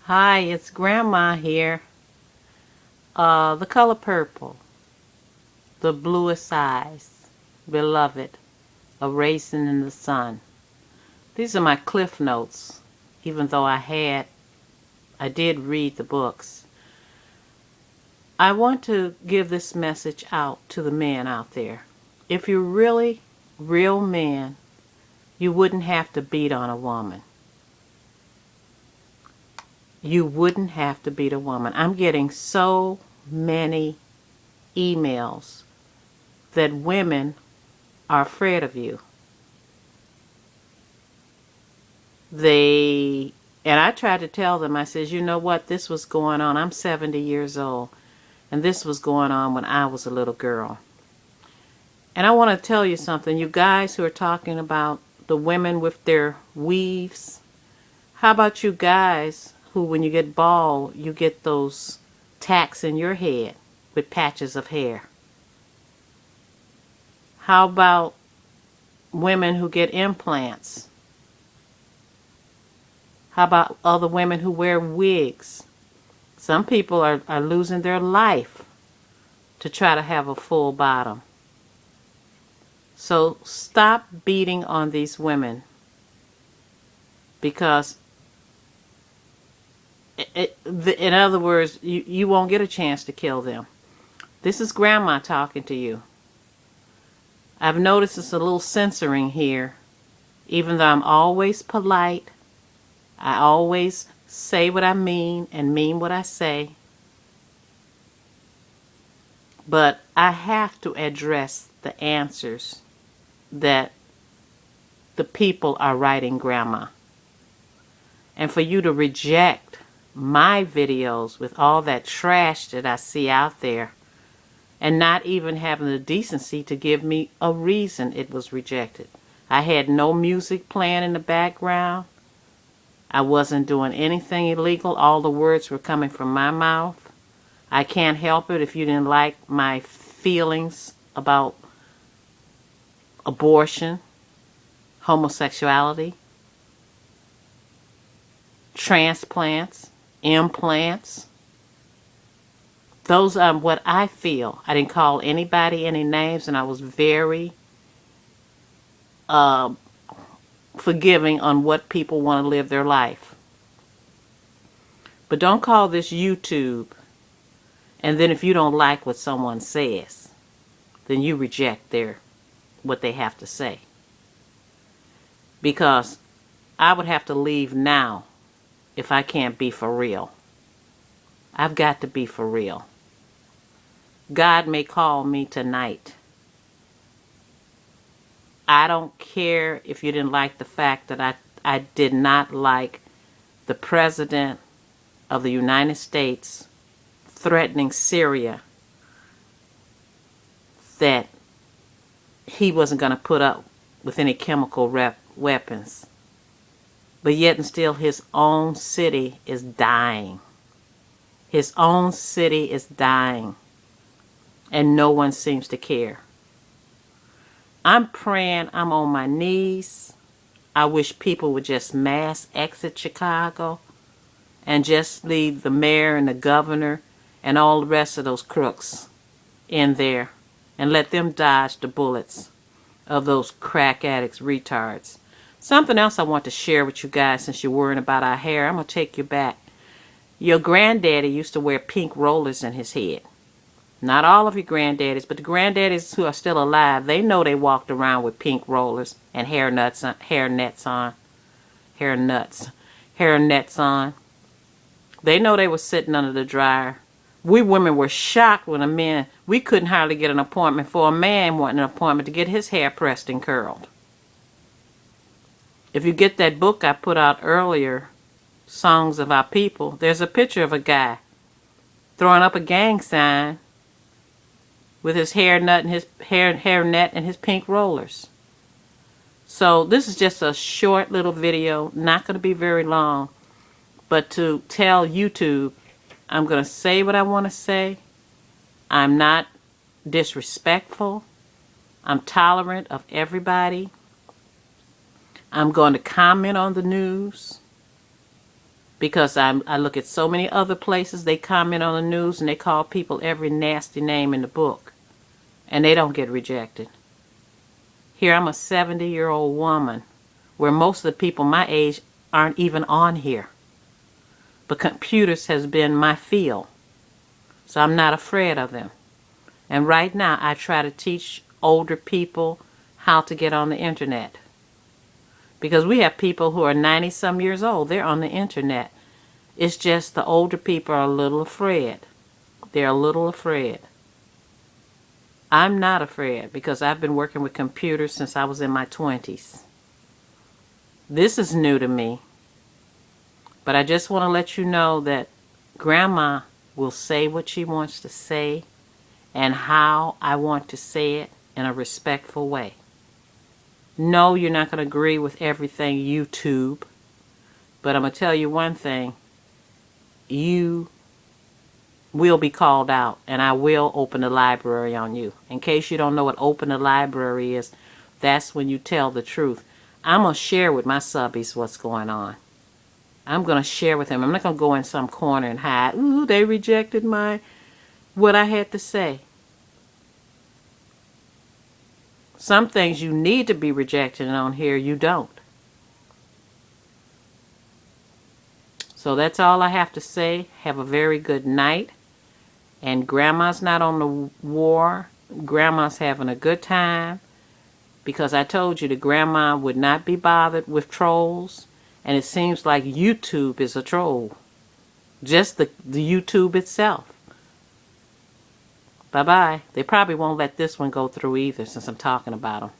Hi, it's Grandma here. The color purple, the bluest eyes, beloved, a raisin in the sun. These are my cliff notes, even though I did read the books. I want to give this message out to the men out there. If you're really real men, you wouldn't have to beat on a woman. You wouldn't have to beat a woman. I'm getting so many emails that women are afraid of you. And I tried to tell them, I says, you know what, this was going on. I'm 70 years old, and this was going on when I was a little girl. And I want to tell you something, you guys who are talking about the women with their weaves, how about you guys who, when you get bald, you get those tacks in your head with patches of hair? How about women who get implants? How about other women who wear wigs? Some people are losing their life to try to have a full bottom. So stop beating on these women, because in other words, you won't get a chance to kill them. This is Grandma talking to you. I've noticed it's a little censoring here. Even though I'm always polite, I always say what I mean and mean what I say. But I have to address the answers that the people are writing Grandma. And for you to reject my videos with all that trash that I see out there, and not even having the decency to give me a reason it was rejected. I had no music playing in the background. I wasn't doing anything illegal. All the words were coming from my mouth. I can't help it if you didn't like my feelings about abortion, homosexuality, transplants, implants. Those are what I feel. I didn't call anybody any names, and I was very forgiving on what people want to live their life. But don't call this YouTube, and then if you don't like what someone says, then you reject what they have to say. Because I would have to leave now if I can't be for real. I've got to be for real. God may call me tonight. I don't care if you didn't like the fact that I did not like the President of the United States threatening Syria, that he wasn't going to put up with any chemical weapons. But yet and still his own city is dying. His own city is dying. And no one seems to care. I'm praying, I'm on my knees. I wish people would just mass exit Chicago and just leave the mayor and the governor and all the rest of those crooks in there and let them dodge the bullets of those crack addicts, retards. Something else I want to share with you guys, since you're worrying about our hair. I'm going to take you back. Your granddaddy used to wear pink rollers in his head. Not all of your granddaddies, but the granddaddies who are still alive, they know they walked around with pink rollers and hair nets on. They know they were sitting under the dryer. We women were shocked when we couldn't hardly get an appointment for a man wanting an appointment to get his hair pressed and curled. If you get that book I put out earlier, Songs of Our People, there's a picture of a guy throwing up a gang sign with his hair net and his pink rollers. So this is just a short little video, not going to be very long, but to tell YouTube, I'm going to say what I want to say. I'm not disrespectful. I'm tolerant of everybody. I'm going to comment on the news Because I look at so many other places, they comment on the news and they call people every nasty name in the book. And they don't get rejected. Here I'm a 70-year-old woman where most of the people my age aren't even on here. But computers has been my field. So I'm not afraid of them. And right now I try to teach older people how to get on the internet. Because we have people who are 90-some years old. They're on the internet. It's just the older people are a little afraid. They're a little afraid. I'm not afraid because I've been working with computers since I was in my 20s. This is new to me. But I just want to let you know that Grandma will say what she wants to say and how I want to say it in a respectful way. No, you're not going to agree with everything YouTube. But I'm going to tell you one thing. You will be called out, and I will open the library on you. In case you don't know what open the library is, that's when you tell the truth. I'm going to share with my subbies what's going on. I'm going to share with them. I'm not going to go in some corner and hide. Ooh, they rejected what I had to say. Some things you need to be rejected on here, you don't. So that's all I have to say. Have a very good night. And Grandma's not on the war. Grandma's having a good time. Because I told you the Grandma would not be bothered with trolls. And it seems like YouTube is a troll. Just the YouTube itself. Bye-bye. They probably won't let this one go through either since I'm talking about them.